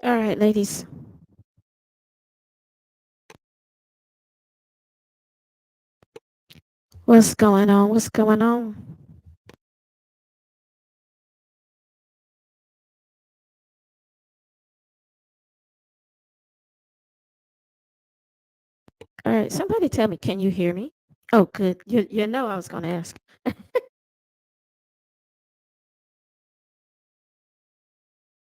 All right, ladies. What's going on? What's going on? All right, somebody tell me, can you hear me? Oh, good. You know I was going to ask.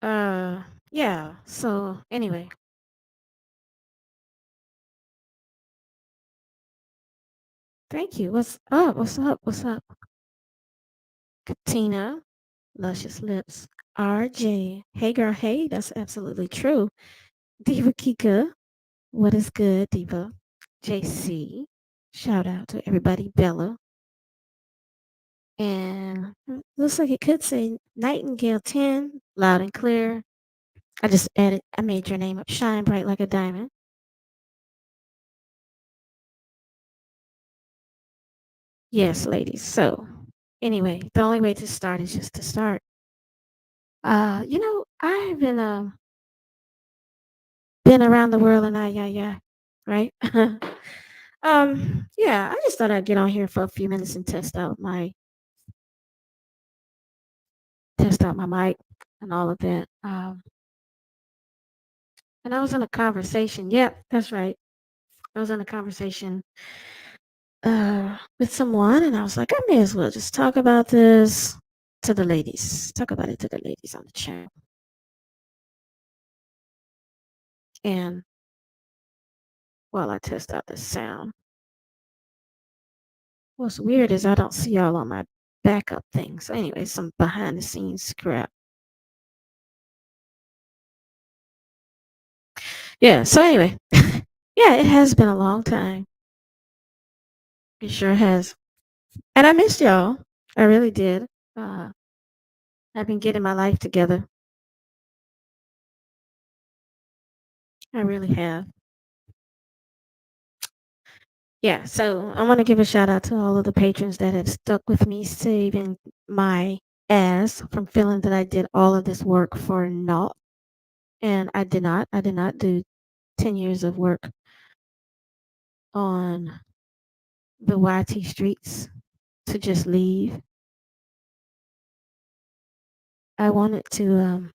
Uh, yeah. So, anyway, thank you. What's up? What's up? What's up? Katina, Luscious Lips, RJ. Hey, girl. Hey, that's absolutely true. Diva Kika, what is good, Diva? JC, shout out to everybody. Bella, and looks like it could say Nightingale 10, loud and clear. I made your name up, shine bright like a diamond. Yes, ladies. So, anyway, the only way to start is just to start. I've been around the world and yeah, right? Yeah, I just thought I'd get on here for a few minutes and test out my mic and all of that. And I was in a conversation. Yep, that's right. I was in a conversation with someone, and I was like, I may as well just talk about this to the ladies. Talk about it to the ladies on the channel. And while I test out the sound, what's weird is I don't see y'all on my backup thing. So anyway, some behind the scenes crap. Yeah. So anyway, yeah, it has been a long time. It sure has, and I missed y'all. I really did. Uh, I've been getting my life together. I really have. Yeah, so I want to give a shout out to all of the patrons that have stuck with me, saving my ass from feeling that I did all of this work for naught. And I did not. I did not do 10 years of work on the YT streets to just leave. I wanted to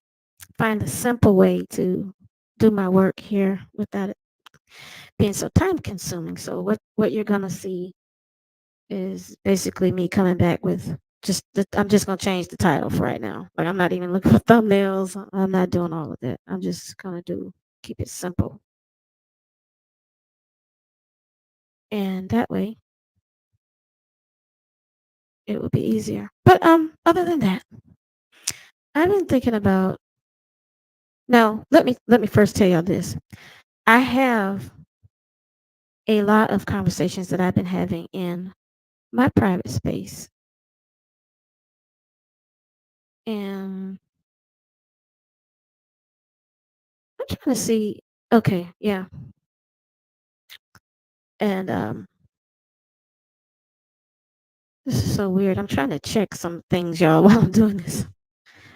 find a simple way to do my work here without it being so time consuming. So what you're gonna see is basically me coming back with I'm just gonna change the title for right now. Like I'm not even looking for thumbnails. I'm not doing all of that. I'm just gonna do keep it simple, and that way it will be easier. But other than that, I've been thinking about. Now, let me first tell y'all this. I have a lot of conversations that I've been having in my private space, and I'm trying to see. Okay, yeah, and this is so weird. I'm trying to check some things, y'all, while I'm doing this.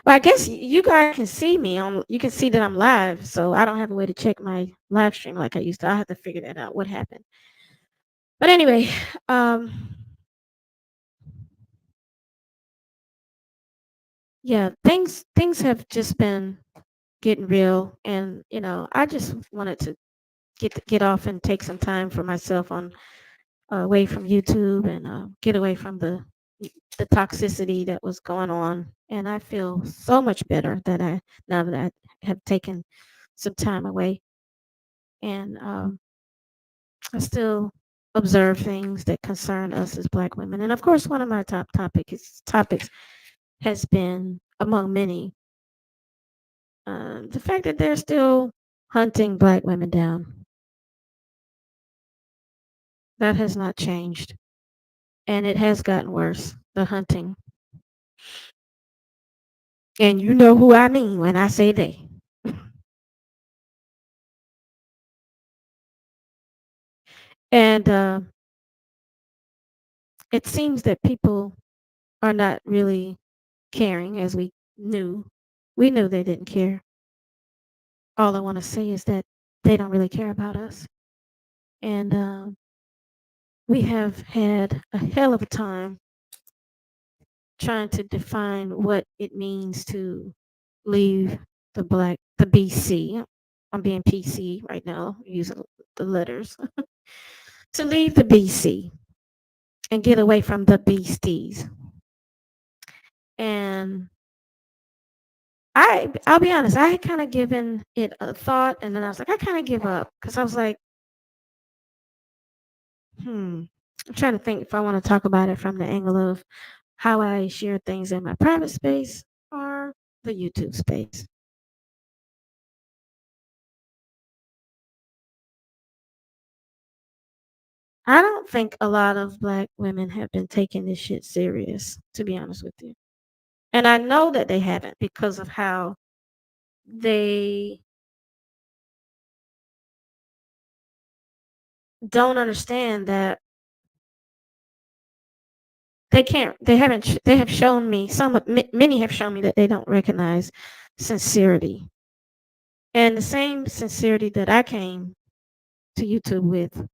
Well, I guess you guys can see me on. You can see that I'm live, so I don't have a way to check my live stream like I used to. I have to figure that out. What happened? But anyway, um, yeah, things have just been getting real, and I just wanted to get off and take some time for myself on away from YouTube and get away from the toxicity that was going on. And I feel so much better that I now that I have taken some time away, and I still observe things that concern us as Black women. And of course, one of my topics has been, among many, the fact that they're still hunting Black women down. That has not changed, and it has gotten worse. The hunting, and you know who I mean when I say they. And it seems that people are not really caring as we knew. We knew they didn't care. all I want to say is that they don't really care about us. And we have had a hell of a time trying to define what it means to leave the BC. I'm being PC right now, using the letters, to leave the BC and get away from the beasties. And I'll be honest, I had kind of given it a thought, and then I was like, I kind of give up because I was like, I'm trying to think if I want to talk about it from the angle of how I share things in my private space or the YouTube space. I don't think a lot of black women have been taking this shit serious, to be honest with you. And I know that they haven't because of how they don't understand that they can't, they haven't, they have shown me, many have shown me that they don't recognize sincerity. And the same sincerity that I came to YouTube with,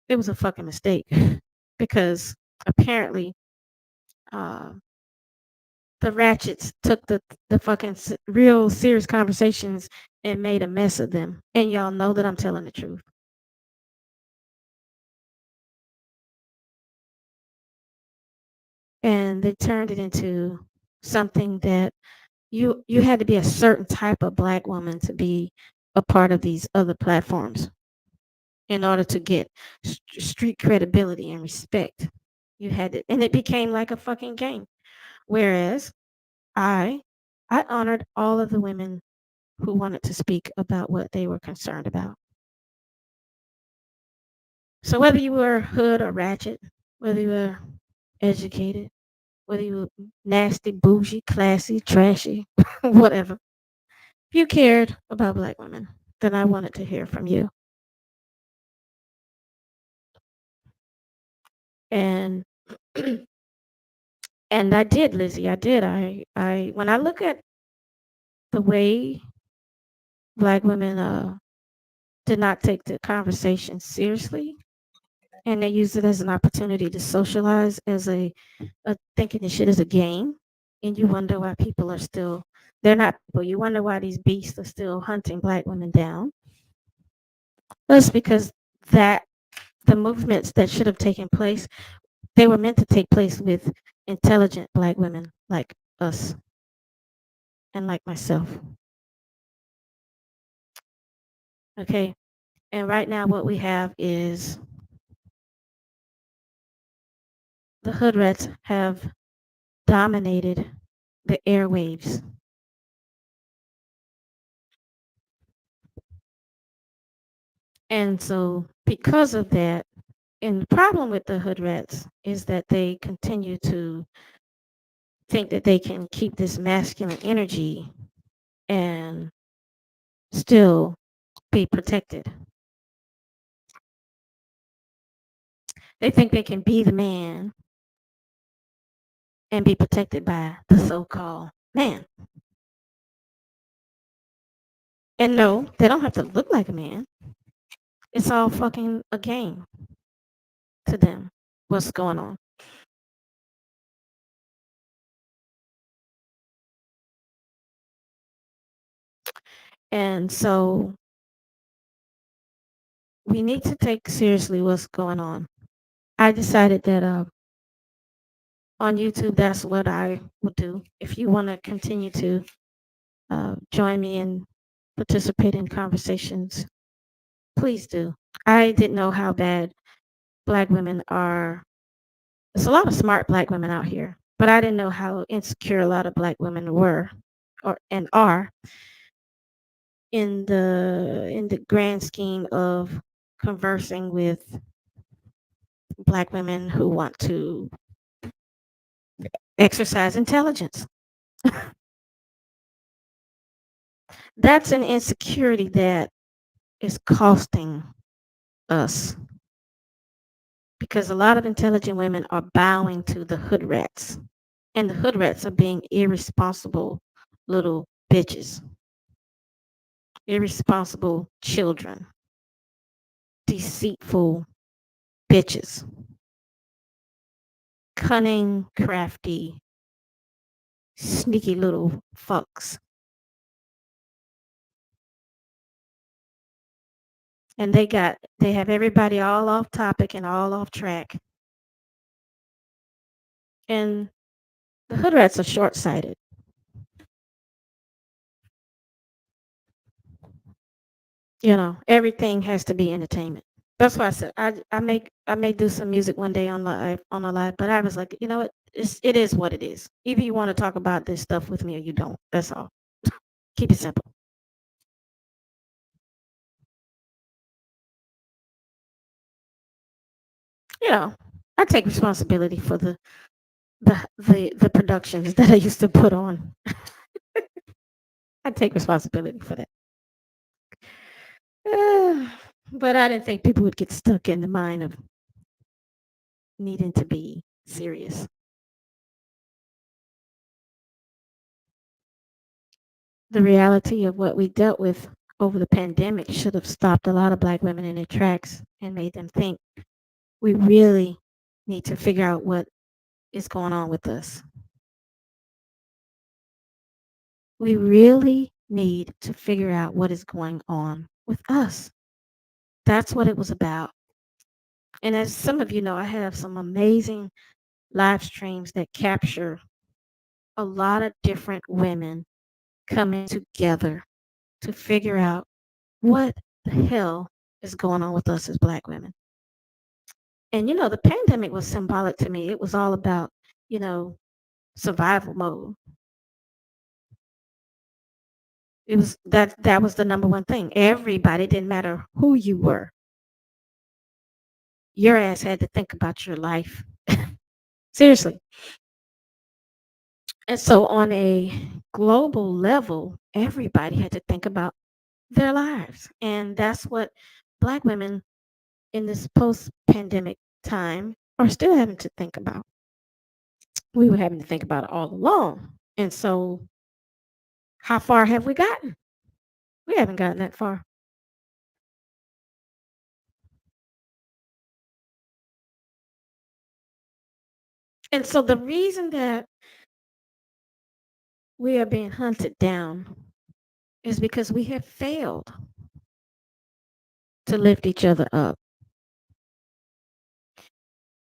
it was a fucking mistake because apparently uh, the ratchets took the fucking real serious conversations and made a mess of them. And y'all know that I'm telling the truth. And they turned it into something that you had to be a certain type of black woman to be a part of these other platforms in order to get street credibility and respect. You had to, and it became like a fucking game. Whereas I I honored all of the women who wanted to speak about what they were concerned about. So whether you were hood or ratchet, whether you were educated, whether you were nasty, bougie, classy, trashy, whatever, if you cared about black women, then I wanted to hear from you. And and I did, Lizzie. I did. I when I look at the way black women did not take the conversation seriously, and they use it as an opportunity to socialize as a thinking this shit is a game, and you wonder why people are still they're not people. You wonder why these beasts are still hunting black women down. That's because that the movements that should have taken place, they were meant to take place with intelligent black women like us and like myself. Okay. And right now what we have is the hood rats have dominated the airwaves. And so because of that, and the problem with the hood rats is that they continue to think that they can keep this masculine energy and still be protected. They think they can be the man and be protected by the so-called man. And no, they don't have to look like a man. It's all fucking a game to them. What's going on? And so we need to take seriously what's going on. I decided that on YouTube, that's what I will do. If you want to continue to join me and participate in conversations, please do. I didn't know how bad black women are. There's a lot of smart black women out here, but I didn't know how insecure a lot of black women were or and are in the grand scheme of conversing with black women who want to exercise intelligence. That's an insecurity that is costing us because a lot of intelligent women are bowing to the hood rats, and the hood rats are being irresponsible little bitches. irresponsible children, deceitful bitches, cunning, crafty, sneaky little fucks. And they have everybody all off topic and all off track. And the hood rats are short sighted. Everything has to be entertainment. That's why I said I may do some music one day on a live, but I was like, you know what? It is what it is. Either you want to talk about this stuff with me or you don't. That's all. Keep it simple. You know, I take responsibility for the productions that I used to put on. I take responsibility for that. But I didn't think people would get stuck in the mind of needing to be serious. The reality of what we dealt with over the pandemic should have stopped a lot of Black women in their tracks and made them think we really need to figure out what is going on with us. We really need to figure out what is going on with us. That's what it was about. And as some of you know, I have some amazing live streams that capture a lot of different women coming together to figure out what the hell is going on with us as Black women. And the pandemic was symbolic to me. It was all about, you know, survival mode. It was that was the number one thing. Everybody, didn't matter who you were, your ass had to think about your life. Seriously. And so on a global level, everybody had to think about their lives. And that's what Black women in this post-pandemic time are still having to think about. We were having to think about it all along. And so how far have we gotten? We haven't gotten that far. And so the reason that we are being hunted down is because we have failed to lift each other up.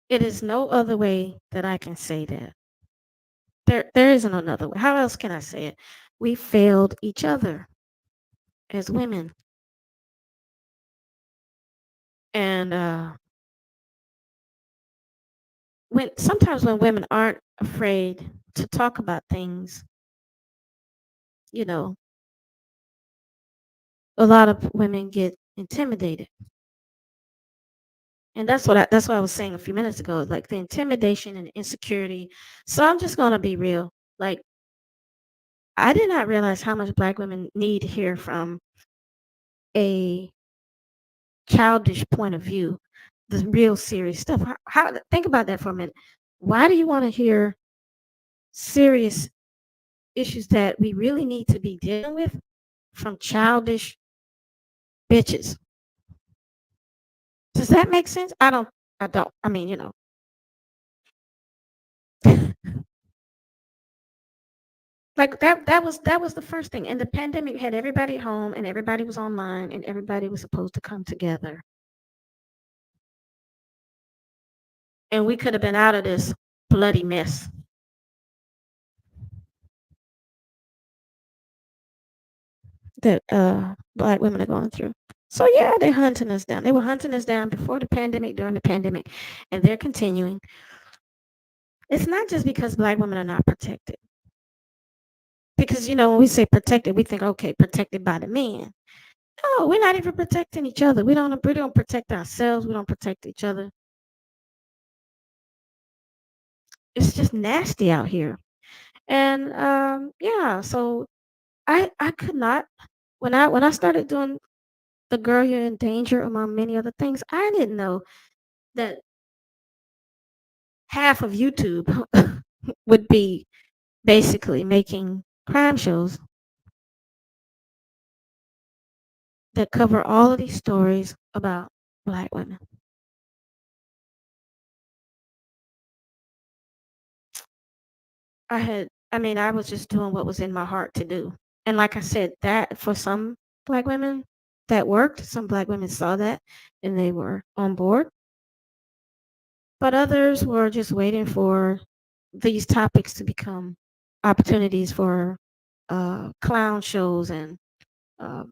It is no other way that I can say that. There isn't another way. How else can I say it? We failed each other as women. And when women aren't afraid to talk about things, you know, a lot of women get intimidated. And that's what I was saying a few minutes ago, like the intimidation and insecurity. So I'm just gonna be real. Like I did not realize how much Black women need to hear from a childish point of view, the real serious stuff. Think about that for a minute. Why do you want to hear serious issues that we really need to be dealing with from childish bitches? Does that make sense? I don't. I don't. I mean, like that was the first thing. And the pandemic had everybody at home and everybody was online and everybody was supposed to come together. And we could have been out of this bloody mess that Black women are going through. So yeah, they're hunting us down. They were hunting us down before the pandemic, during the pandemic, and they're continuing. It's not just because Black women are not protected. Because when we say protected, we think, okay, protected by the men. No, we're not even protecting each other. We don't protect ourselves. We don't protect each other. It's just nasty out here. And yeah, so I could not, when I started doing the Girl You're in Danger among many other things, I didn't know that half of YouTube would be basically making crime shows that cover all of these stories about black women. I was just doing what was in my heart to do. And like I said, that for some black women, that worked. Some black women saw that and they were on board. But others were just waiting for these topics to become opportunities for clown shows and uh,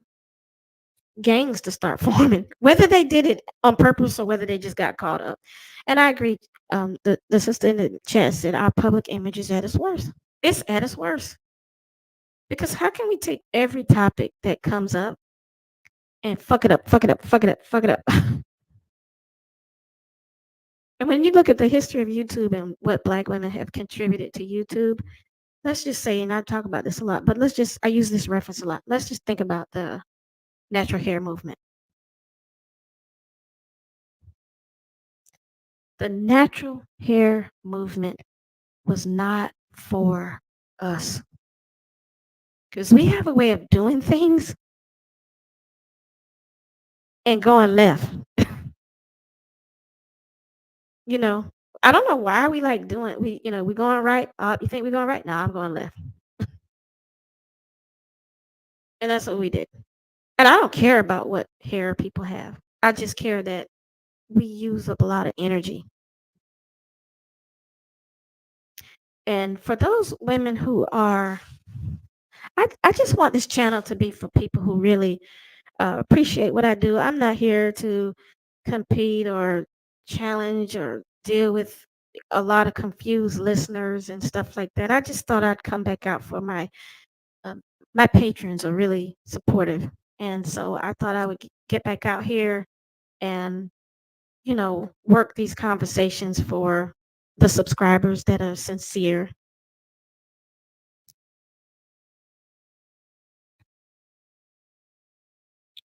gangs to start forming, whether they did it on purpose or whether they just got caught up. And I agree. The sister in the chat said our public image is at its worst. It's at its worst. Because how can we take every topic that comes up and fuck it up, fuck it up, fuck it up, fuck it up? And when you look at the history of YouTube and what black women have contributed to YouTube, let's just say, and I talk about this a lot, but I use this reference a lot. Let's just think about the natural hair movement. The natural hair movement was not for us because we have a way of doing things and going left. You know, I don't know why we like doing we going right. You think we're going right? No, I'm going left. And that's what we did. And I don't care about what hair people have. I just care that we use up a lot of energy. And for those women who are, I just want this channel to be for people who really appreciate what I do. I'm not here to compete or challenge or deal with a lot of confused listeners and stuff like that. I just thought I'd come back out for um, my patrons are really supportive, and so I thought I would get back out here and work these conversations for the subscribers that are sincere,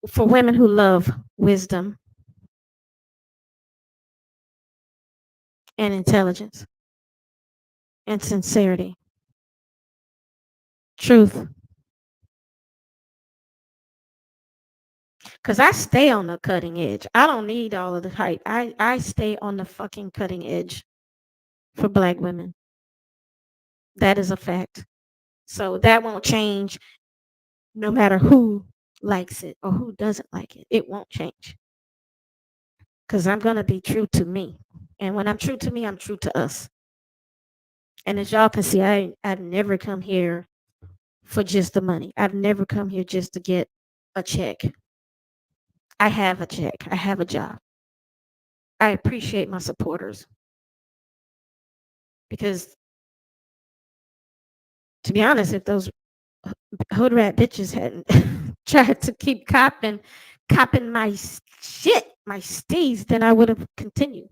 for women who love wisdom and intelligence and sincerity, truth. Because I stay on the cutting edge. I don't need all of the hype. I stay on the fucking cutting edge for black women. That is a fact. So that won't change no matter who likes it or who doesn't like it. It won't change because I'm going to be true to me. And when I'm true to me, I'm true to us. And as y'all can see, I've never come here for just the money. I've never come here just to get a check. I have a check. I have a job. I appreciate my supporters because, to be honest, if those hood rat bitches hadn't tried to keep copping my shit, my steez, then I would have continued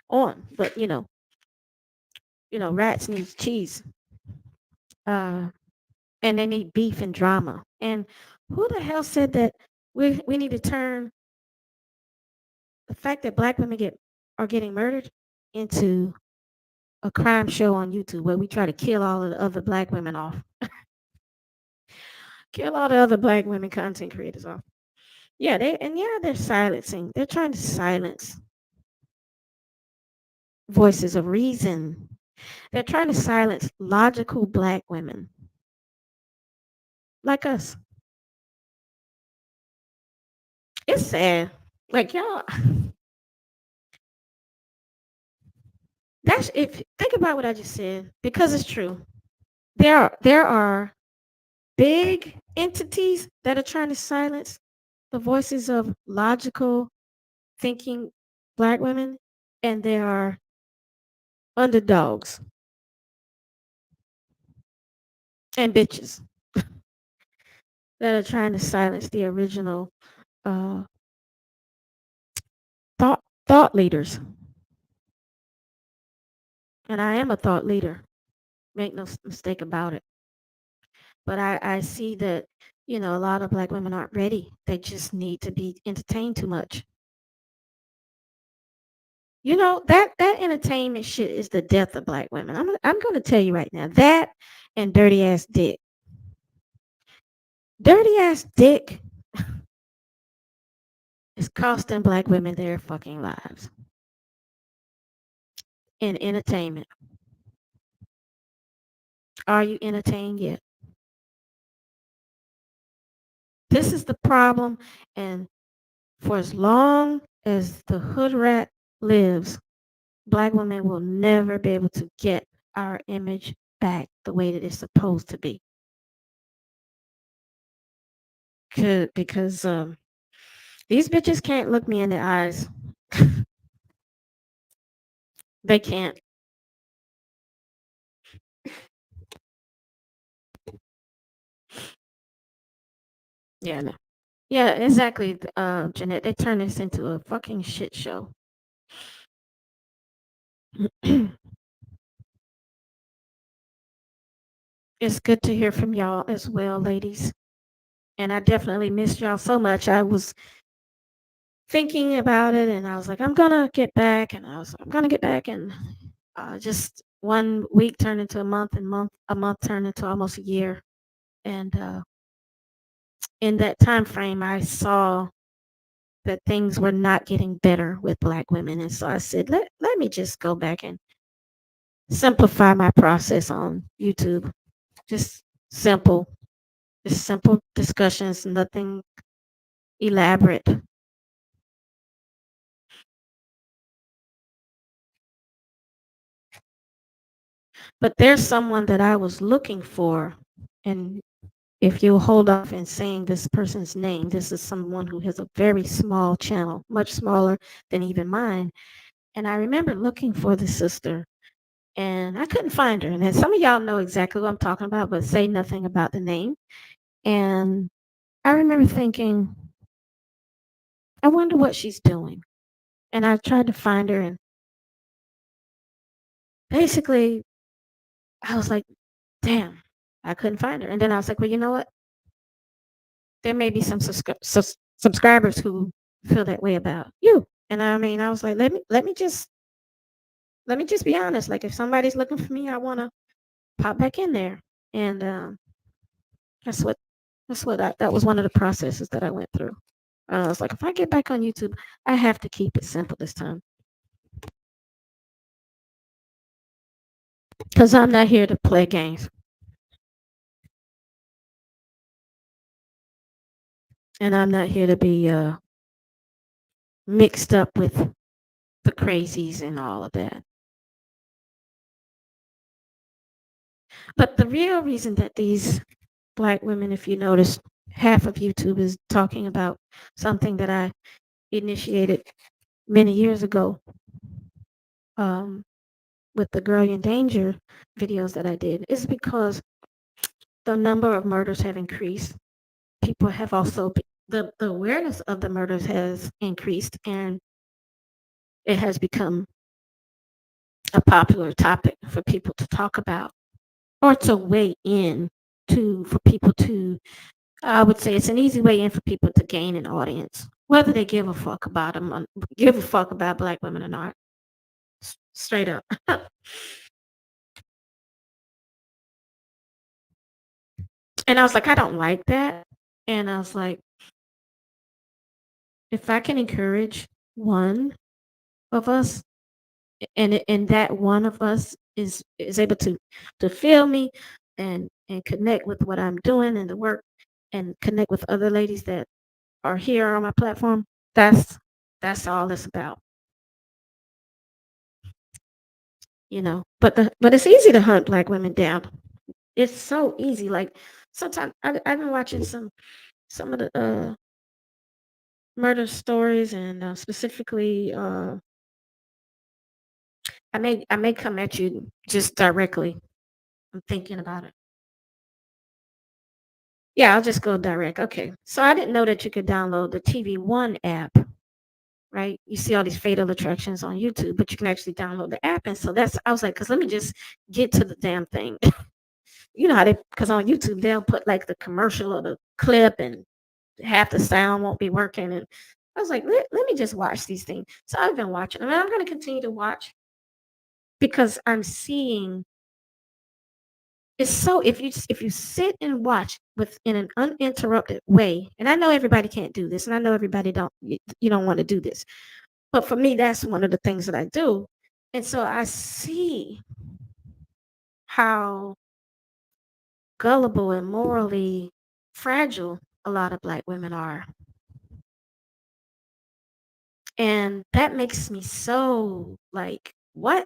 on. But rats need cheese, uh, and they need beef and drama. And who the hell said that we need to turn the fact that black women are getting murdered into a crime show on YouTube where we try to kill all of the other black women off, kill all the other black women content creators off. Yeah, they're silencing. They're trying to silence voices of reason. They're trying to silence logical black women like us. It's sad. Like y'all, that's if think about what I just said because it's true. There are big entities that are trying to silence the voices of logical thinking black women, and there are underdogs and bitches that are trying to silence the original uh, thought leaders. And I am a thought leader. Make no mistake about it. But I see that, a lot of black women aren't ready. They just need to be entertained too much. That entertainment shit is the death of black women. I'm going to tell you right now. That and dirty ass dick. Dirty ass dick It's costing black women their fucking lives in entertainment. Are you entertained yet? This is the problem. And for as long as the hood rat lives, black women will never be able to get our image back the way that it's supposed to be. Because these bitches can't look me in the eyes. They can't. Yeah, no. Yeah, exactly, Jeanette. They turned this into a fucking shit show. It's good to hear from y'all as well, ladies. And I definitely missed y'all so much. I was thinking about it and I was like, I'm gonna get back. And I'm gonna get back. And just 1 week turned into a month, and a month turned into almost a year. And in that time frame, I saw that things were not getting better with black women. And so I said, let me just go back and simplify my process on YouTube. Just simple, just simple discussions, nothing elaborate. But there's someone that I was looking for. And if you hold off in saying this person's name, this is someone who has a very small channel, much smaller than even mine. And I remember looking for the sister and I couldn't find her. And then some of y'all know exactly what I'm talking about, but say nothing about the name. And I remember thinking, I wonder what she's doing. And I tried to find her, and basically, I was like, damn, I couldn't find her. And then I was like, well, you know what? There may be some subscribers who feel that way about you. And I mean, I was like, let me just be honest. Like, if somebody's looking for me, I want to pop back in there. And that's what that was one of the processes that I went through. I was like, if I get back on YouTube, I have to keep it simple this time because I'm not here to play games, and I'm not here to be mixed up with the crazies and all of that. But the real reason that these black women, if you notice, half of YouTube is talking about something that I initiated many years ago um, with the Girl in Danger videos that I did, is because the number of murders have increased. People have also, the awareness of the murders has increased, and it has become a popular topic for people to talk about or to weigh in to, for people to, I would say it's an easy way in for people to gain an audience, whether they give a fuck about them, give a fuck about black women or not. Straight up. And I was like, I don't like that. And I was like, if I can encourage one of us, and that one of us is able to feel me and connect with what I'm doing and the work and connect with other ladies that are here on my platform, that's that's all it's about, you know. But it's easy to hunt black women down. It's so easy. Like sometimes I've been watching some of the murder stories, and specifically, I may come at you just directly. I'm thinking about it. Yeah, I'll just go direct. Okay. So I didn't know that you could download the TV One app, right? You see all these fatal attractions on YouTube, but you can actually download the app. And so I was like, because let me just get to the damn thing. You know how because on YouTube, they'll put like the commercial or the clip, and half the sound won't be working. And I was like, let me just watch these things. So I've been watching them, and I'm going to continue to watch because I'm seeing It's so if you sit and watch with in an uninterrupted way, and I know everybody can't do this, and I know everybody you don't want to do this, but for me, that's one of the things that I do, and so I see how gullible and morally fragile a lot of black women are, and that makes me so like, what?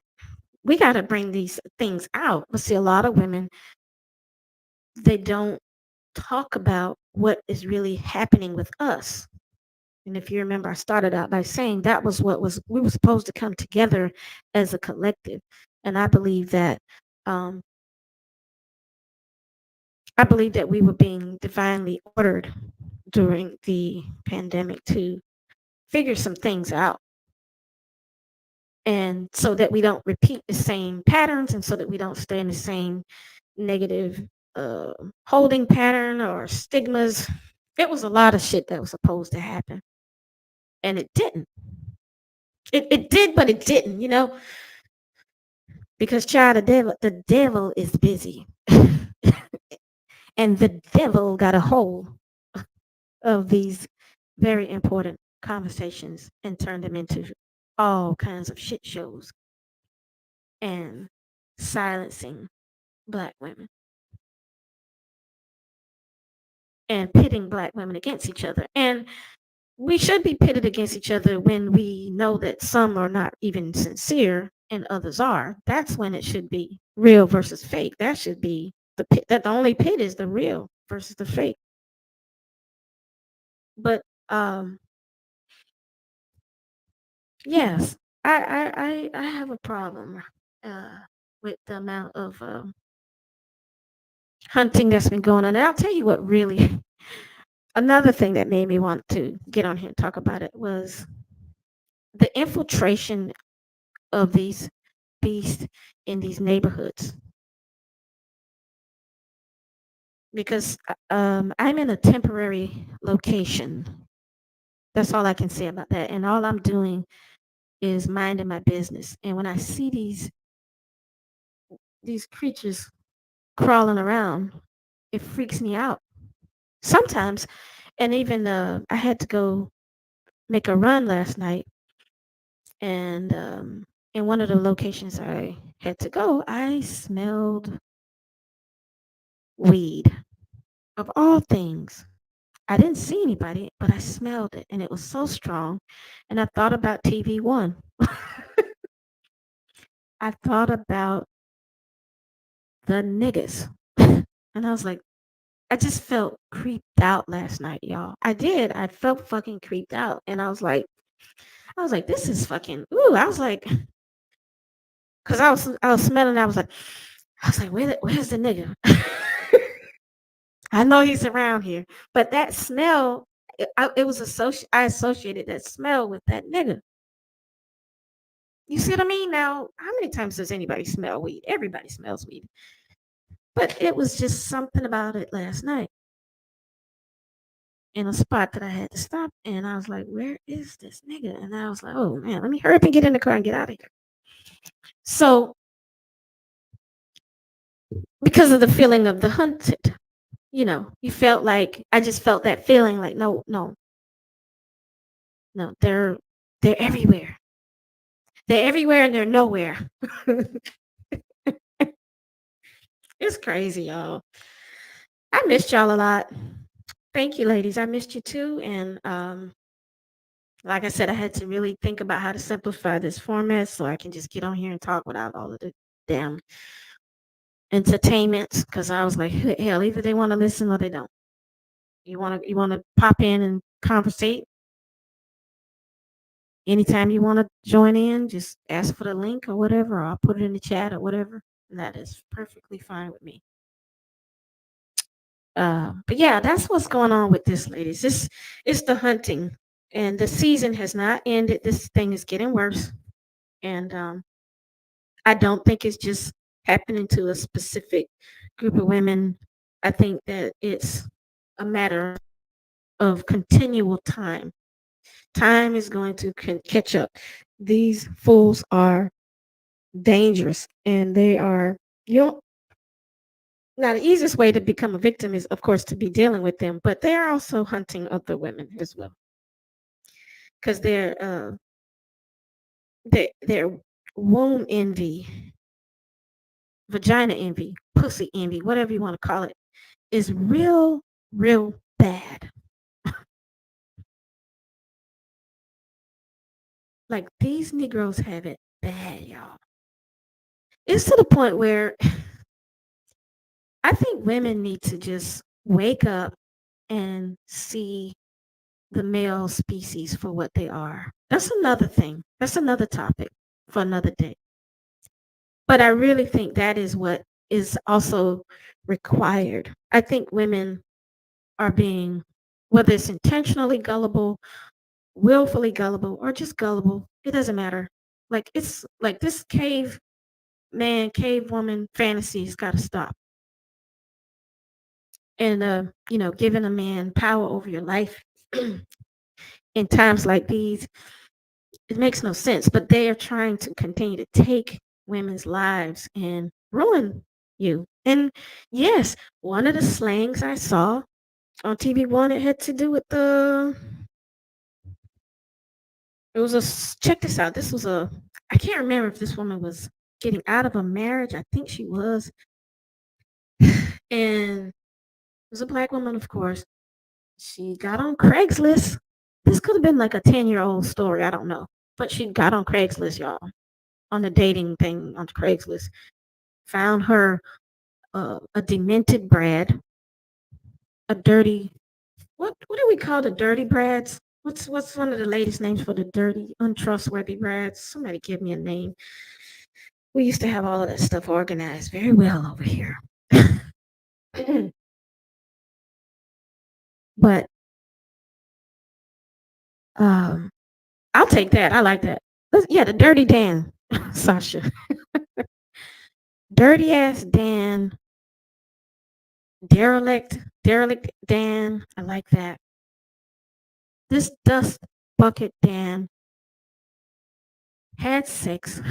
We got to bring these things out. But see, a lot of women, they don't talk about what is really happening with us. And if you remember, I started out by saying that was what was we were supposed to come together as a collective. And um, I believe that we were being divinely ordered during the pandemic to figure some things out, and so that we don't repeat the same patterns, and so that we don't stay in the same negative uh, holding pattern or stigmas. It was a lot of shit that was supposed to happen, and it didn't. It did, but it didn't, because child, the devil is busy, and the devil got a hold of these very important conversations and turned them into all kinds of shit shows and silencing black women and pitting black women against each other. And we should be pitted against each other when we know that some are not even sincere and others are. That's when it should be real versus fake. That should be the pit. That the only pit is the real versus the fake. But yes, I have a problem uh, with the amount of hunting that's been going on. And I'll tell you what really another thing that made me want to get on here and talk about it was the infiltration of these beasts in these neighborhoods. Because I'm in a temporary location. That's all I can say about that. And all I'm doing is minding my business. And when I see these creatures crawling around, it freaks me out. Sometimes, and even I had to go make a run last night, and in one of the locations I had to go, I smelled weed of all things. I didn't see anybody, but I smelled it, and it was so strong. And I thought about TV One. I thought about the niggas, and I was like, I just felt creeped out last night, y'all. I did. I felt fucking creeped out, and I was like, this is fucking. Ooh, I was like, cause I was smelling. I was like, where's the nigga? I know he's around here, but that smell, it was I associated that smell with that nigga. You see what I mean? Now, how many times does anybody smell weed? Everybody smells weed. But it was just something about it last night in a spot that I had to stop. And I was like, where is this nigga? And I was like, oh man, let me hurry up and get in the car and get out of here. So, because of the feeling of the hunted, you felt like, I just felt that feeling like, no, no, no, they're everywhere. They're everywhere and they're nowhere. It's crazy, y'all. I missed y'all a lot. Thank you, ladies. I missed you too. And like I said, I had to really think about how to simplify this format so I can just get on here and talk without all of the damn entertainment. Because I was like, hell, either they want to listen or they don't. You want to pop in and conversate anytime you want to join in. Just ask for the link or whatever, or I'll put it in the chat or whatever. And that is perfectly fine with me. But yeah, that's what's going on with this, ladies. This is the hunting, and the season has not ended. This thing is getting worse, and I don't think it's just happening to a specific group of women. I think that it's a matter of continual time. Time is going to catch up. These fools are dangerous, and they are. You don't. Now, the easiest way to become a victim is, of course, to be dealing with them, but they're also hunting other women as well because their womb envy, vagina envy, pussy envy, whatever you want to call it, is real, real bad. Like these Negroes have it bad, y'all. It's to the point where I think women need to just wake up and see the male species for what they are. That's another thing. That's another topic for another day. But I really think that is what is also required. I think women are being, whether it's intentionally gullible, willfully gullible, or just gullible, it doesn't matter. Like it's like this cave man, cave woman fantasies got to stop. And giving a man power over your life in times like these, it makes no sense. But they are trying to continue to take women's lives and ruin you. And yes, one of the slangs I saw on TV1, it had to do with it was check this out. This was I can't remember if this woman was getting out of a marriage. I think she was. And it was a black woman, of course. She got on Craigslist. This could have been like a 10-year-old story. I don't know. But she got on Craigslist, y'all, on the dating thing on Craigslist. Found her a demented Brad, a dirty, what do we call the dirty Brads? What's one of the latest names for the dirty, untrustworthy Brads? Somebody give me a name. We used to have all of that stuff organized very well over here. But um, I'll take that. I like that. Yeah, the Dirty Dan, Sasha. Dirty ass Dan, derelict Dan. I like that. This dust bucket Dan had sex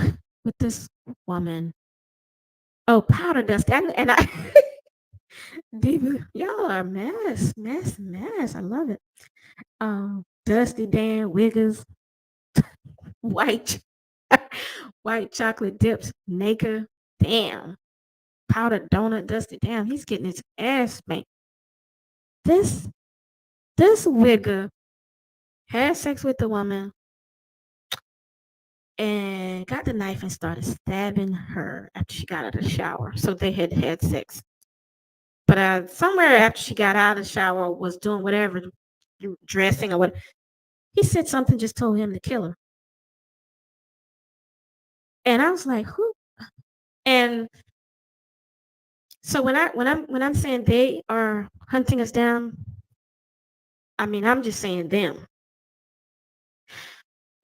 with this woman. Oh, powder dust. And I, Diva, y'all are a mess, mess, mess. I love it. Dusty Dan Wiggers, white, white chocolate dips, naked. Damn. Powdered donut, dusty. Damn, he's getting his ass spanked. This this wigger had sex with the woman and got the knife and started stabbing her after she got out of the shower. So they had sex. But somewhere after she got out of the shower, was doing whatever, dressing or what, he said something just told him to kill her. And I was like, who? And so when I'm saying they are hunting us down, I mean I'm just saying them.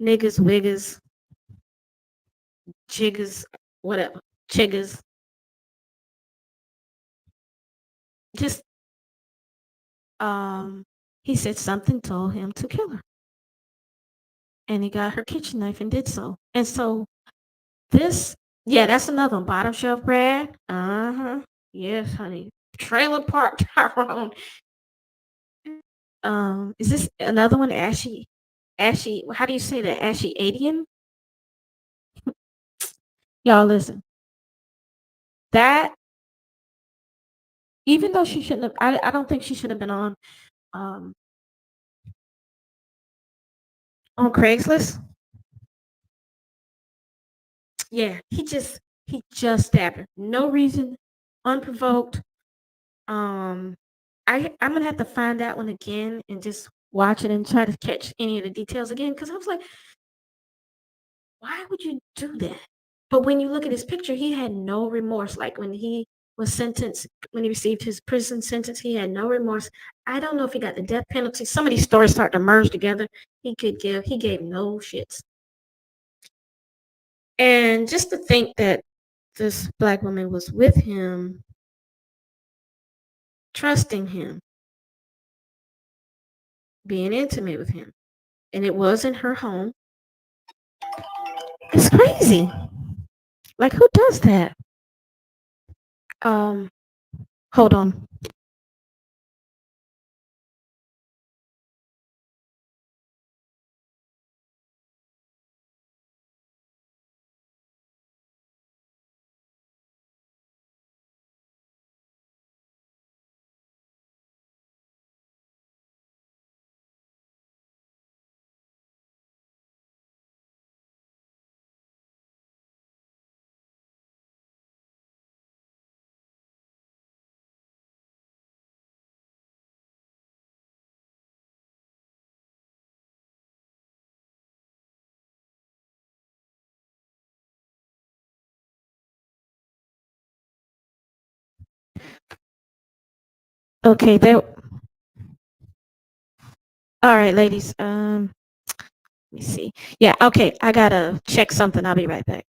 Niggas, wiggers, jiggers, whatever, chiggers. Just he said something told him to kill her. And he got her kitchen knife and did so. And so this, yeah, that's another one. Bottom shelf Brad. Uh-huh. Yes, honey. Trailer Park Tyrone. Is this another one? Ashy, how do you say that? Ashy Adian? Y'all listen. That, even though she shouldn't have, I don't think she should have been um on Craigslist. Yeah, he just stabbed her. No reason, unprovoked. Um, I'm gonna have to find that one again and just watch it and try to catch any of the details again because I was like, why would you do that? But when you look at his picture, he had no remorse. Like when he was sentenced, when he received his prison sentence, he had no remorse. I don't know if he got the death penalty. Some of these stories start to merge together. He gave no shits. And just to think that this black woman was with him, trusting him, being intimate with him, and it was in her home. It's crazy. Like who does that? Um, Hold on. Okay, there. All right, ladies. Let me see. Yeah, okay. I gotta check something. I'll be right back.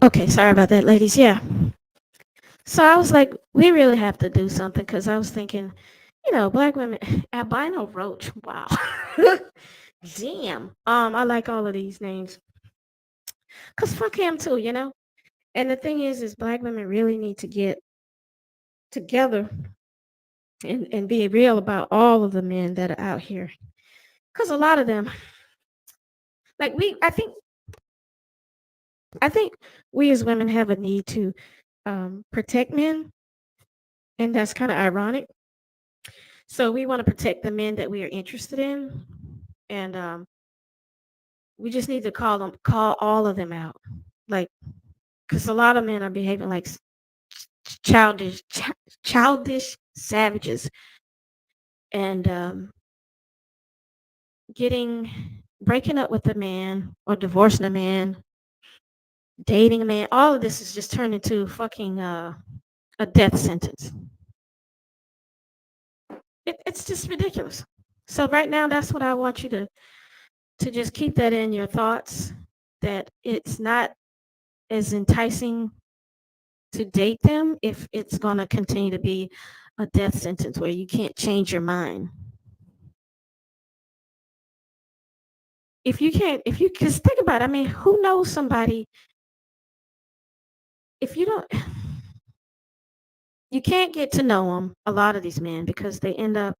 Okay, sorry about that, ladies. Yeah. So I was like, we really have to do something because I was thinking, black women, albino roach. Wow. Damn. I like all of these names because fuck him too. And the thing is black women really need to get together and be real about all of the men that are out here because a lot of them, like I think we as women have a need to protect men, and that's kind of ironic. So we want to protect the men that we are interested in, and we just need to call all of them out, like, because a lot of men are behaving like childish, childish savages, and getting breaking up with a man or divorcing a man, dating a man. All of this is just turned into fucking a death sentence. It's just ridiculous. So right now, that's what I want you to just keep that in your thoughts. That it's not as enticing to date them if it's going to continue to be a death sentence where you can't change your mind. If you just think about it, I mean, who knows somebody if you don't, you can't get to know them, a lot of these men, because they end up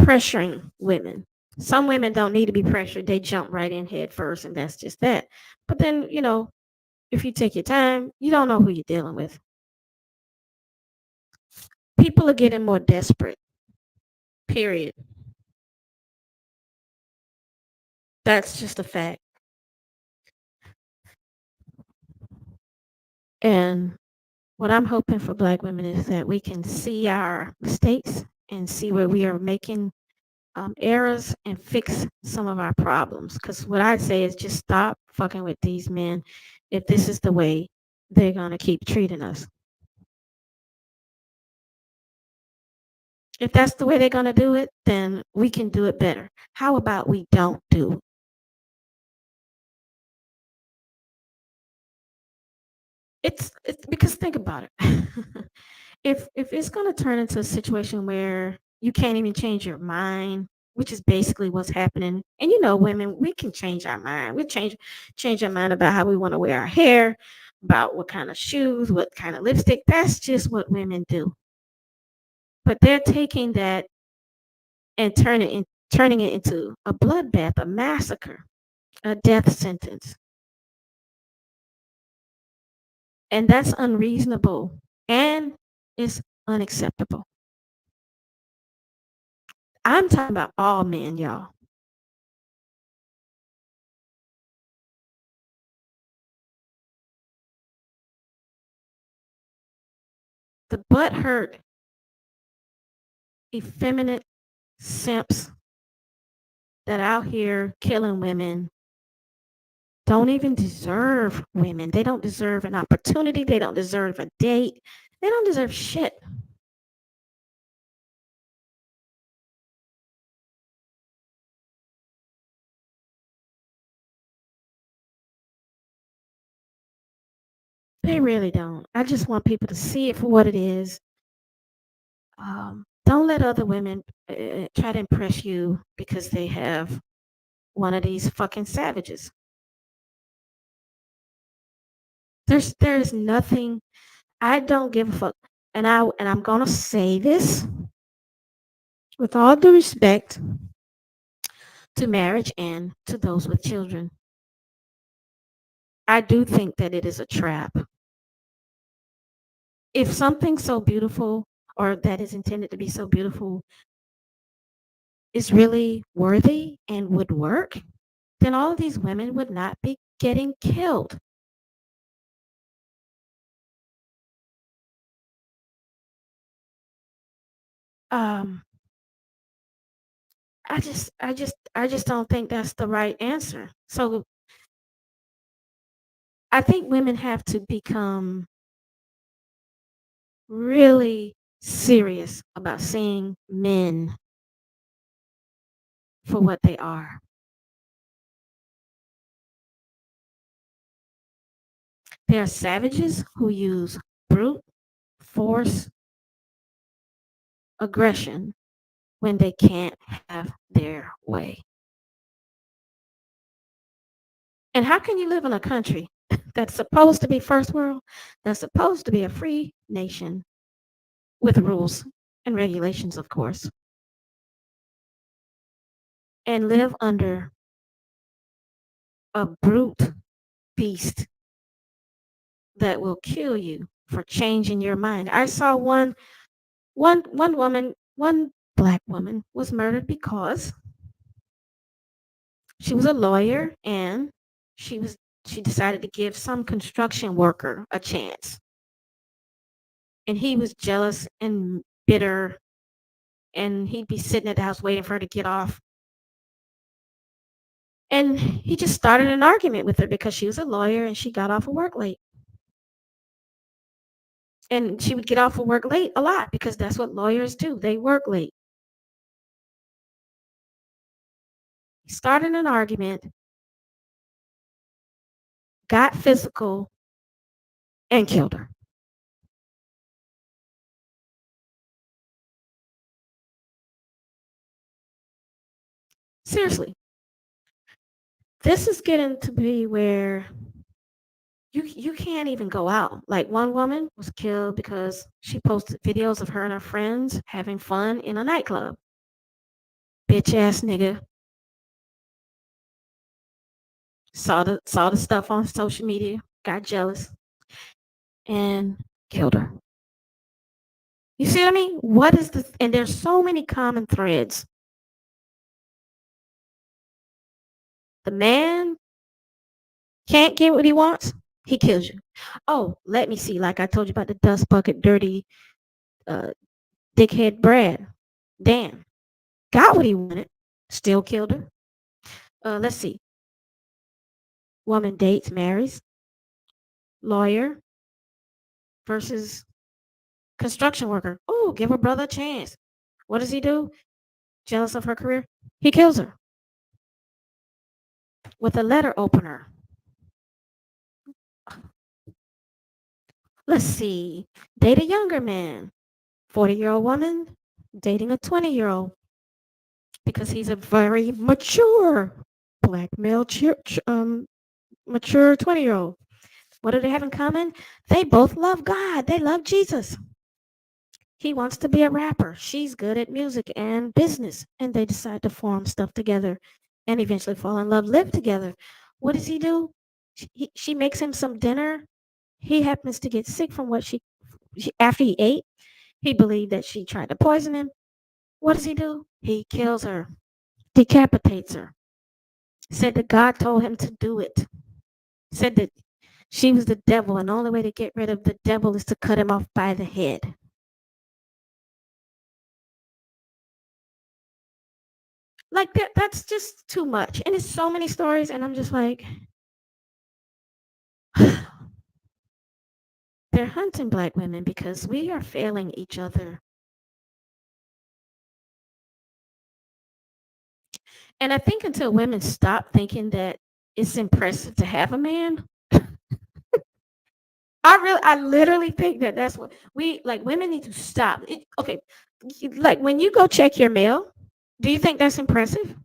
pressuring women. Some women don't need to be pressured, they jump right in head first, and that's just that. But then, if you take your time, you don't know who you're dealing with. People are getting more desperate, period. That's just a fact. And what I'm hoping for black women is that we can see our mistakes and see where we are making errors and fix some of our problems. Because what I'd say is just stop fucking with these men if this is the way they're going to keep treating us. If that's the way they're going to do it, then we can do it better. How about we don't do it's because think about it. If it's going to turn into a situation where you can't even change your mind, which is basically what's happening. And women, we can change our mind. We change our mind about how we want to wear our hair, about what kind of shoes, what kind of lipstick. That's just what women do. But they're taking that and turning it into a bloodbath, a massacre, a death sentence. And that's unreasonable and it's unacceptable. I'm talking about all men, y'all. The butt hurt effeminate simps that out here killing women don't even deserve women. They don't deserve an opportunity. They don't deserve a date. They don't deserve shit. They really don't. I just want people to see it for what it is. Don't let other women try to impress you because they have one of these fucking savages. There's nothing. I don't give a fuck. And I'm gonna say this with all due respect to marriage and to those with children. I do think that it is a trap. If something so beautiful or that is intended to be so beautiful is really worthy and would work, then all of these women would not be getting killed. Um, I just don't think that's the right answer. So I think women have to become really serious about seeing men for what they are. They are savages who use brute force, aggression when they can't have their way. And how can you live in a country that's supposed to be first world, that's supposed to be a free nation with rules and regulations, of course, and live under a brute beast that will kill you for changing your mind? I saw one woman, one black woman was murdered because she was a lawyer and she was she decided to give some construction worker a chance. And he was jealous and bitter, and he'd be sitting at the house waiting for her to get off. And he just started an argument with her because she was a lawyer and she got off of work late. And she would get off of work late a lot because that's what lawyers do. They work late. He started an argument, got physical, and killed her. Seriously, this is getting to be where you can't even go out. Like one woman was killed because she posted videos of her and her friends having fun in a nightclub. Bitch ass nigga saw the stuff on social media, got jealous, and killed her. You see what I mean? What is the and there's so many common threads. The man can't get what he wants, he kills you. Oh, let me see. Like I told you about the dust bucket, dirty, uh, dickhead Brad. Dan got what he wanted, still killed her. Let's see. Woman dates, marries, lawyer versus construction worker. Oh, give her brother a chance. What does he do? Jealous of her career? He kills her with a letter opener. Let's see. Date a younger man. 40-year-old woman dating a 20-year-old because he's a very mature black male, mature 20-year-old. What do they have in common? They both love God. They love Jesus. He wants to be a rapper. She's good at music and business. And they decide to form stuff together and eventually fall in love, live together. What does he do? She makes him some dinner. He happens to get sick from what after he ate. He believed that she tried to poison him. What does he do? He kills her, decapitates her. Said that God told him to do it. Said that she was the devil, and the only way to get rid of the devil is to cut him off by the head. Like that's just too much. And it's so many stories and I'm just like they're hunting black women because we are failing each other. And I think until women stop thinking that it's impressive to have a man, I literally think that that's what we like. Women need to stop. Okay, like when you go check your mail, do you think that's impressive?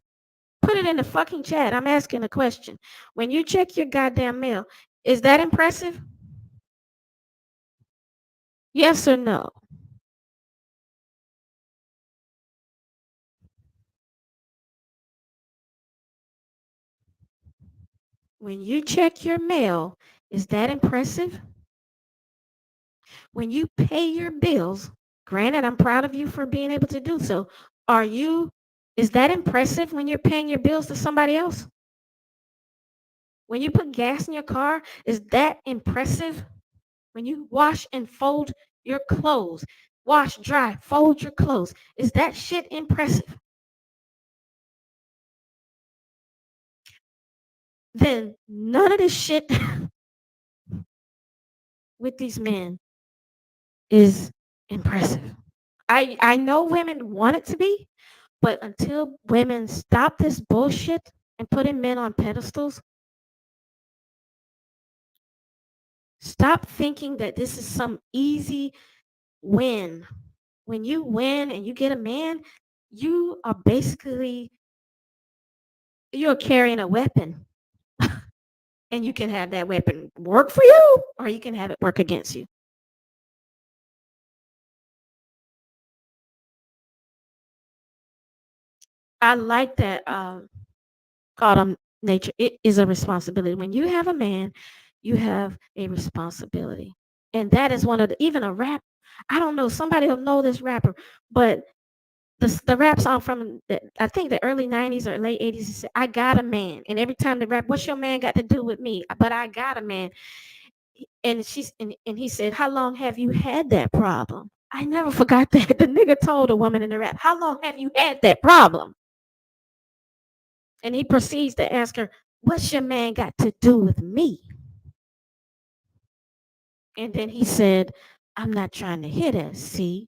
Put it in the fucking chat. I'm asking a question. When you check your goddamn mail, is that impressive? Yes or no? When you check your mail, is that impressive? When you pay your bills, granted, I'm proud of you for being able to do so. Are you, is that impressive when you're paying your bills to somebody else? When you put gas in your car, is that impressive? When you wash and fold your clothes, wash, dry, fold your clothes, is that shit impressive? Then none of this shit with these men is impressive. I know women want it to be, but until women stop this bullshit and putting men on pedestals, stop thinking that this is some easy win. When you win and you get a man, you are basically you're carrying a weapon. And you can have that weapon work for you or you can have it work against you. I like that Autumn nature. It is a responsibility. When you have a man, you have a responsibility. And that is one of the, even a rap. I don't know, somebody will know this rapper, but the rap song from I think the early 90s or late 80s, he said, I got a man. And every time the rap, what's your man got to do with me? But I got a man. And he said, how long have you had that problem? I never forgot that. The nigga told a woman in the rap, how long have you had that problem? And he proceeds to ask her, what's your man got to do with me? And then he said, I'm not trying to hit it. See?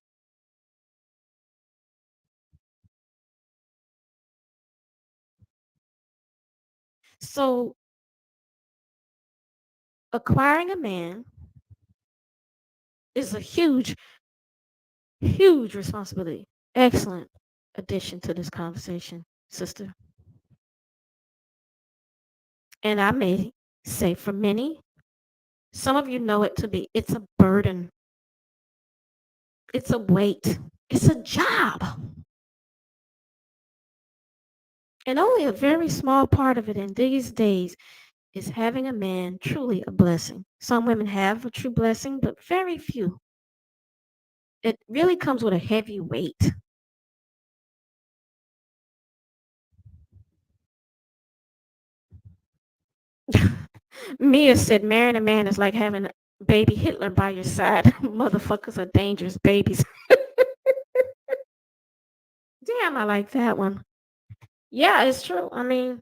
So acquiring a man is a huge, huge responsibility. Excellent addition to this conversation, sister. And I may say for many, some of you know it to be, it's a burden. It's a weight. It's a job. And only a very small part of it in these days is having a man truly a blessing. Some women have a true blessing, but very few. It really comes with a heavy weight. Mia said marrying a man is like having baby Hitler by your side. Motherfuckers are dangerous babies. Damn, I like that one. Yeah, it's true. I mean,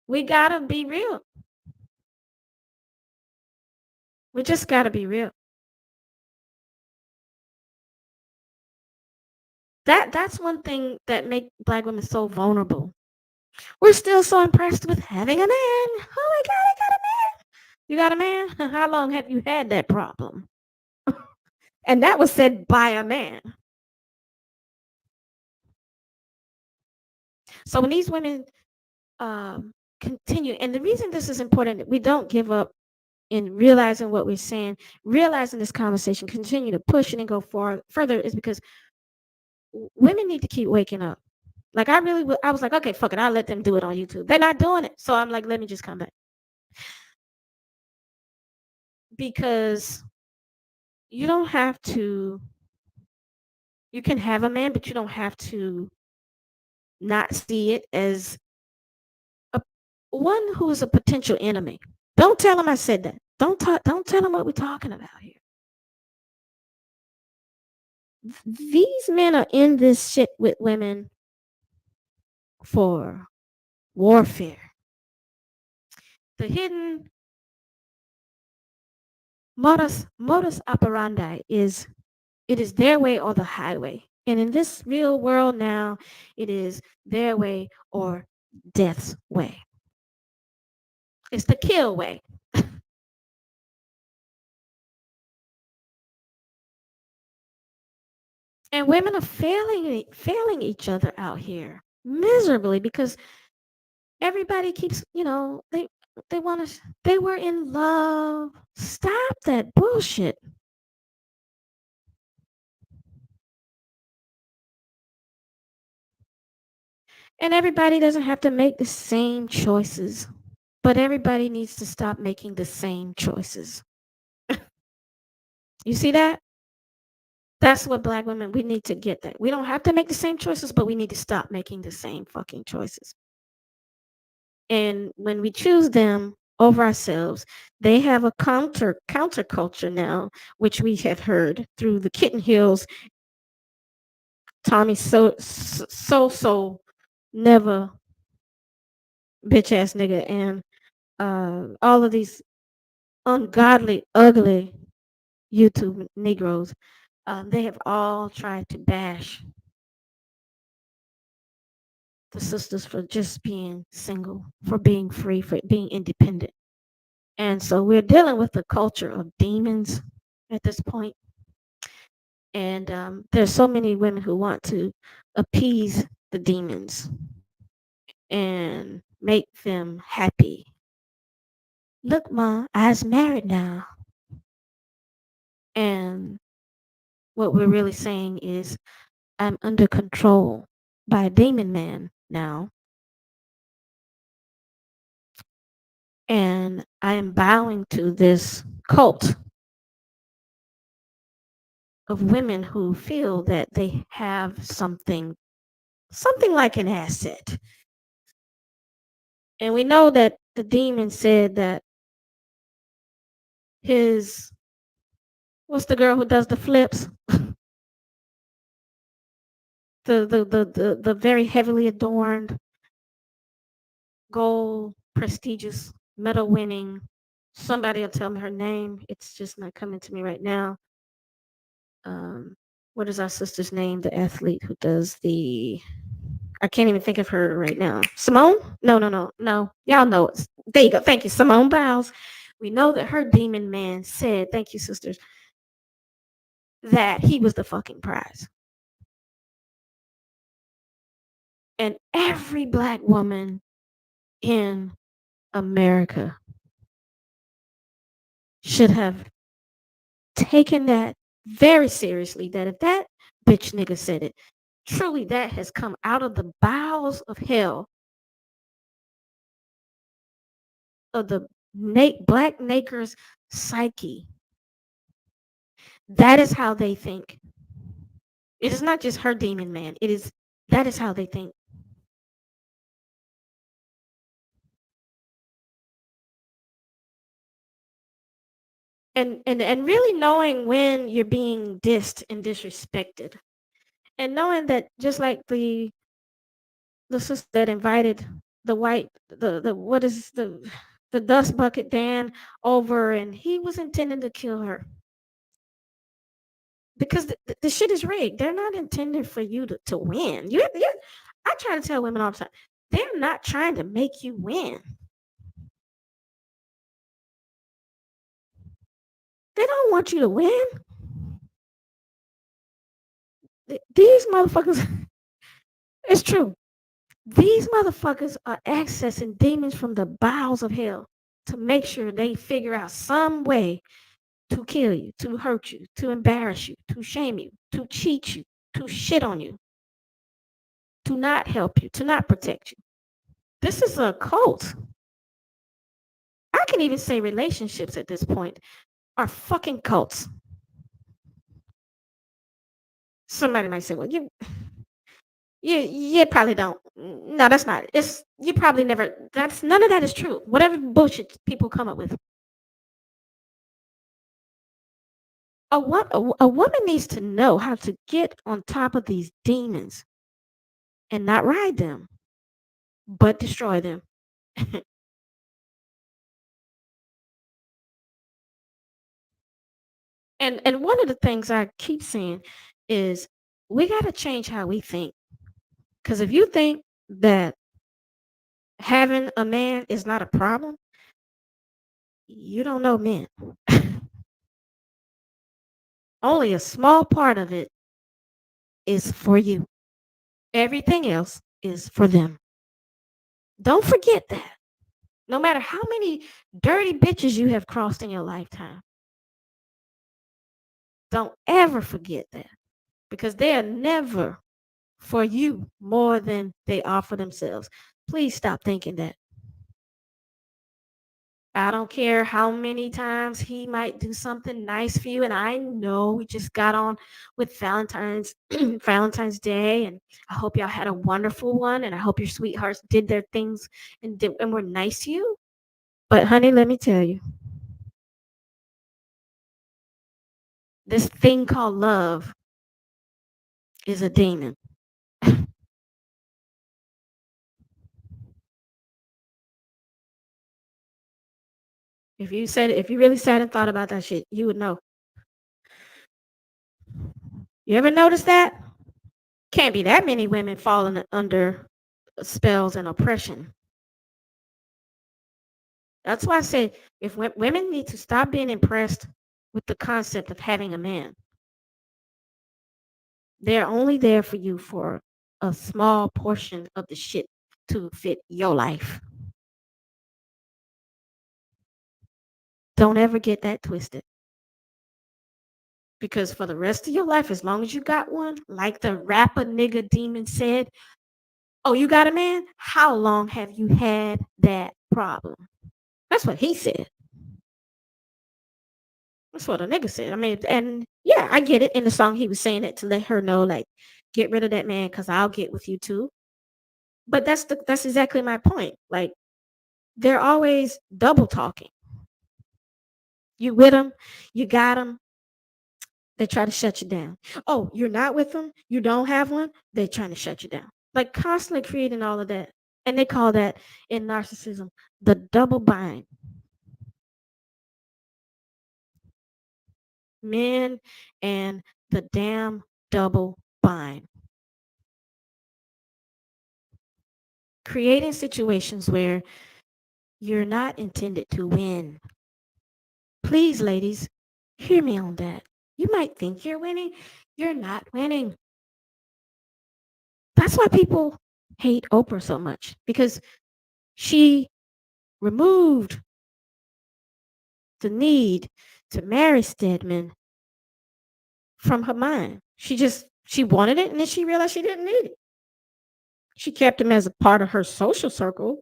we gotta be real. We just gotta be real. That's one thing that make black women so vulnerable. We're still so impressed with having a man. Oh my god, I got a man. You got a man? How long have you had that problem? And that was said by a man. So when these women continue, and the reason this is important, we don't give up in realizing what we're saying, realizing this conversation, continue to push it and go further is because women need to keep waking up. Like I really, I was like, okay, fuck it, I'll let them do it on YouTube. They're not doing it, so I'm like, let me just come back because you don't have to. You can have a man, but you don't have to not see it as a one who is a potential enemy. Don't tell him I said that. Don't talk. Don't tell him what we're talking about here. These men are in this shit with women for warfare. The hidden modus operandi is it is their way or the highway. And in this real world now, it is their way or death's way. It's the kill way. And women are failing each other out here miserably because everybody keeps, they want to they were in love. Stop that bullshit. And everybody doesn't have to make the same choices, but everybody needs to stop making the same choices. You see that? That's what black women, we need to get that. We don't have to make the same choices, but we need to stop making the same fucking choices. And when we choose them over ourselves, they have a counterculture now, which we have heard through the Kitten Hills, Tommy so never bitch ass nigga, and all of these ungodly, ugly YouTube Negroes. They have all tried to bash the sisters for just being single, for being free, for being independent. And so we're dealing with a culture of demons at this point. And there's so many women who want to appease the demons and make them happy. Look, Ma, I's married now. And what we're really saying is, I'm under control by a demon man now. And I am bowing to this cult of women who feel that they have something like an asset. And we know that the demon said that his what's the girl who does the flips? The very heavily adorned, gold, prestigious, medal winning. Somebody will tell me her name. It's just not coming to me right now. Um, what is our sister's name? The athlete who does the I can't even think of her right now. Simone? No, no, no, no. Y'all know it. There you go. Thank you, Simone Biles. We know that her demon man said, thank you, sisters, that he was the fucking prize. And every black woman in America should have taken that very seriously. That if that bitch nigga said it, truly that has come out of the bowels of hell of the black Naker's psyche. That is how they think. It is not just her demon man. It is that is how they think. And really knowing when you're being dissed and disrespected. And knowing that just like the sister that invited the white the what is the dust bucket Dan over and he was intending to kill her. Because the shit is rigged. They're not intended for you to win. I try to tell women all the time, they're not trying to make you win. They don't want you to win. These motherfuckers, it's true. These motherfuckers are accessing demons from the bowels of hell to make sure they figure out some way to kill you, to hurt you, to embarrass you, to shame you, to cheat you, to shit on you, to not help you, to not protect you. This is a cult. I can even say relationships at this point are fucking cults. Somebody might say, well, you probably don't. No, that's not. It's you probably never. That's none of that is true. Whatever bullshit people come up with. A woman needs to know how to get on top of these demons and not ride them. but destroy them. And one of the things I keep saying is we got to change how we think. Because if you think that having a man is not a problem, you don't know men. Only a small part of it is for you. Everything else is for them. Don't forget that. No matter how many dirty bitches you have crossed in your lifetime, don't ever forget that because they are never for you more than they are for themselves. Please stop thinking that. I don't care how many times he might do something nice for you. And I know we just got on with Valentine's Valentine's Day, and I hope y'all had a wonderful one. And I hope your sweethearts did their things and were nice to you. But honey, let me tell you, this thing called love is a demon. If you really sat and thought about that shit, you would know. You ever notice that? Can't be that many women falling under spells and oppression. That's why I say if women need to stop being impressed with the concept of having a man. They're only there for you for a small portion of the shit to fit your life. Don't ever get that twisted. Because for the rest of your life, as long as you got one, like the rapper nigga demon said, oh, you got a man? How long have you had that problem? That's what he said. That's what a nigga said. I mean, and yeah, I get it. In the song, he was saying it to let her know, like, get rid of that man because I'll get with you too. But that's exactly my point. Like, they're always double talking. You with them, you got them. They try to shut you down. Oh, you're not with them. You don't have one. They're trying to shut you down. Like constantly creating all of that, and they call that in narcissism the double bind. Men and the damn double bind. Creating situations where you're not intended to win. Please, ladies, hear me on that. You might think you're winning, you're not winning. That's why people hate Oprah so much because she removed the need to marry Stedman from her mind. She wanted it and then she realized she didn't need it. She kept him as a part of her social circle.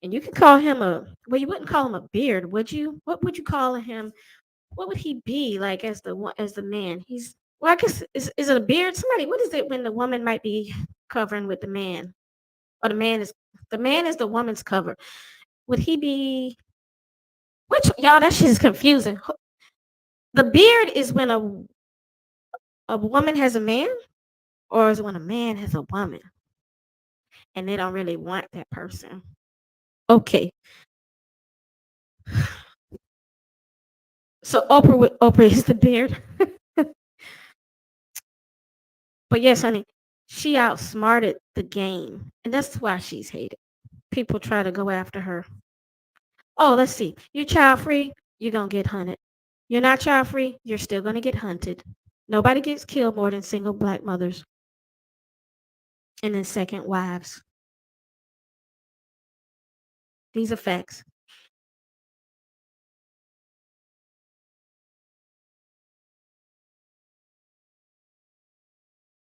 And you can call him well, you wouldn't call him a beard, would you? What would you call him? What would he be like as the man? Well, I guess is it a beard? Somebody, what is it when the woman might be covering with the man, or the man is the woman's cover? Would he be which y'all? That shit is confusing. The beard is when a woman has a man, or is it when a man has a woman, and they don't really want that person. Okay, so Oprah is the beard, but yes, honey, she outsmarted the game, and that's why she's hated. People try to go after her. Oh, let's see. You're child free, you're gonna get hunted. You're not child free, you're still gonna get hunted. Nobody gets killed more than single black mothers and then second wives. These are facts.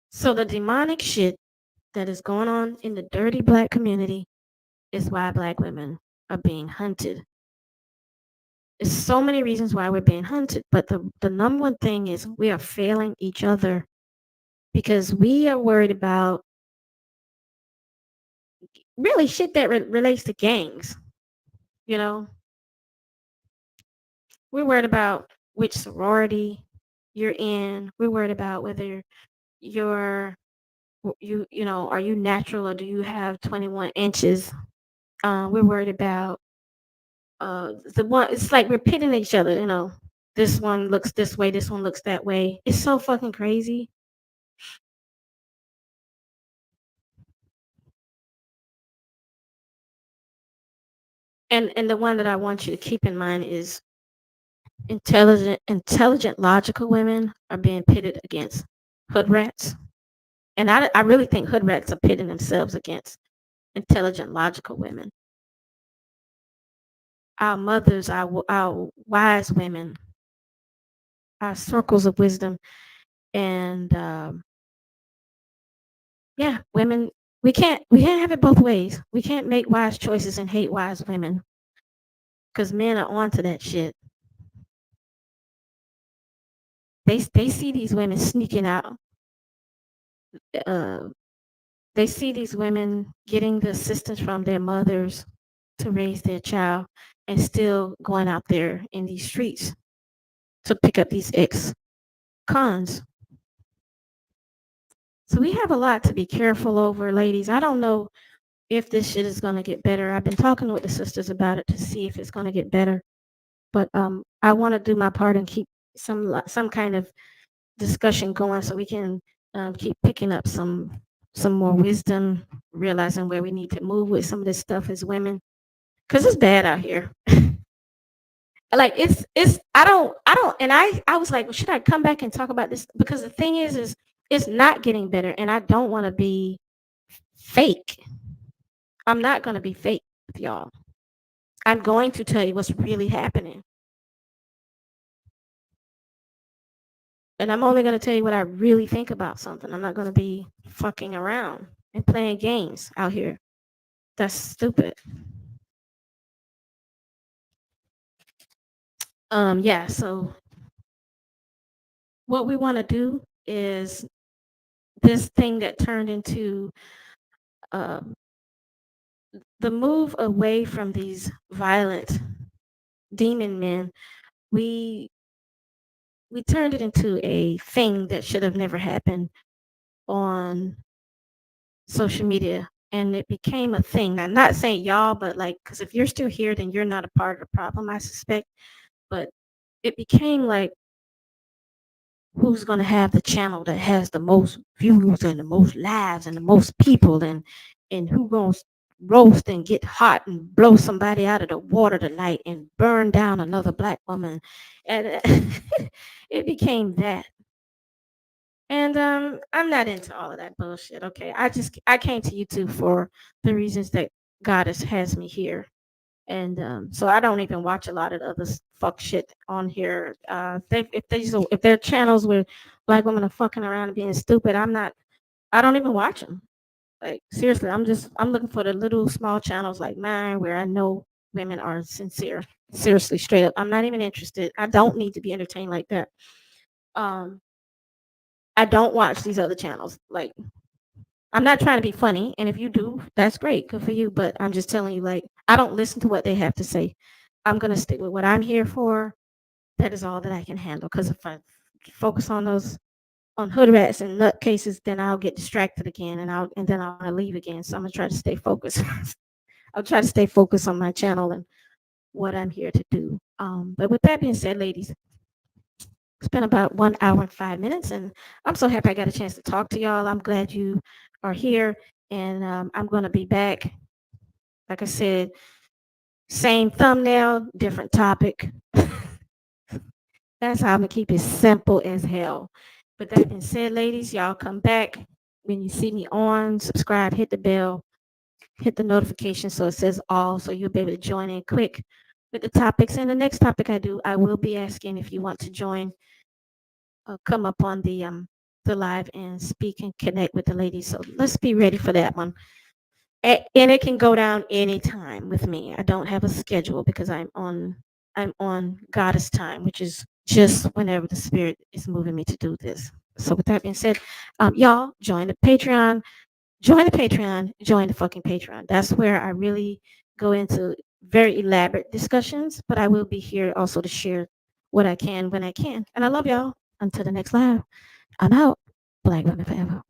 So the demonic shit that is going on in the dirty black community is why black women are being hunted. There's so many reasons why we're being hunted, but the number one thing is we are failing each other because we are worried about really shit that relates to gangs. You know, we're worried about which sorority you're in. We're worried about whether you're Are you natural or do you have 21 inches? We're worried about the one. It's like we're pitting each other. This one looks this way, this one looks that way. It's so fucking crazy. And the one that I want you to keep in mind is intelligent, logical women are being pitted against hood rats. And I really think hood rats are pitting themselves against intelligent, logical women. Our mothers, our wise women, our circles of wisdom, and yeah, women. We can't have it both ways. We can't make wise choices and hate wise women because men are onto that shit. They see these women sneaking out. Uh, they see these women getting the assistance from their mothers to raise their child and still going out there in these streets to pick up these ex-cons. So we have a lot to be careful over, ladies. I don't know if this shit is going to get better. I've been talking with the sisters about it to see if it's going to get better. But I want to do my part and keep some kind of discussion going so we can keep picking up some more wisdom, realizing where we need to move with some of this stuff as women, because it's bad out here. Like it's I don't and I was like, well, should I come back and talk about this? Because the thing is it's not getting better, and I don't want to be fake. I'm not going to be fake with y'all. I'm going to tell you what's really happening. And I'm only going to tell you what I really think about something. I'm not going to be fucking around and playing games out here. That's stupid. Yeah, so what we want to do is this thing that turned into um, the move away from these violent demon men. We we turned it into a thing that should have never happened on social media, and it became a thing. I'm not saying y'all, but like, because if you're still here, then you're not a part of the problem, I suspect. But it became like, who's going to have the channel that has the most views and the most lives and the most people, and who going to roast and get hot and blow somebody out of the water tonight and burn down another black woman. And it became that. And I'm not into all of that bullshit. Okay, I came to YouTube for the reasons that God has me here, and so I don't even watch a lot of the other fuck shit on here. If their channels where black women are fucking around and being stupid, I'm not. I don't even watch them. Like seriously, I'm looking for the little small channels like mine where I know women are sincere. Seriously, straight up, I'm not even interested. I don't need to be entertained like that. Um, I don't watch these other channels. Like, I'm not trying to be funny, and if you do, that's great, good for you. But I'm just telling you, like, I don't listen to what they have to say. I'm gonna stick with what I'm here for. That is all that I can handle. Because if I focus on those on hood rats and nutcases, then I'll get distracted again, and then I'll want to leave again. So I'm gonna try to stay focused. I'll try to stay focused on my channel and what I'm here to do. But with that being said, ladies, it's been about 1 hour and 5 minutes, and I'm so happy I got a chance to talk to y'all. I'm glad you are here, and I'm going to be back. Like I said, same thumbnail, different topic. That's how I'm going to keep it simple as hell. But that being said, ladies, y'all come back when you see me on, subscribe, hit the bell, hit the notification so it says all, so you'll be able to join in quick with the topics. And the next topic I do, I will be asking if you want to join come up on the live and speak and connect with the ladies. So let's be ready for that one. And it can go down anytime with me. I don't have a schedule because I'm on goddess time, which is just whenever the spirit is moving me to do this. So with that being said, y'all join the Patreon, join the Patreon, join the fucking Patreon. That's where I really go into very elaborate discussions, but I will be here also to share what I can when I can. And I love y'all. Until the next live, I'm out. Black women forever.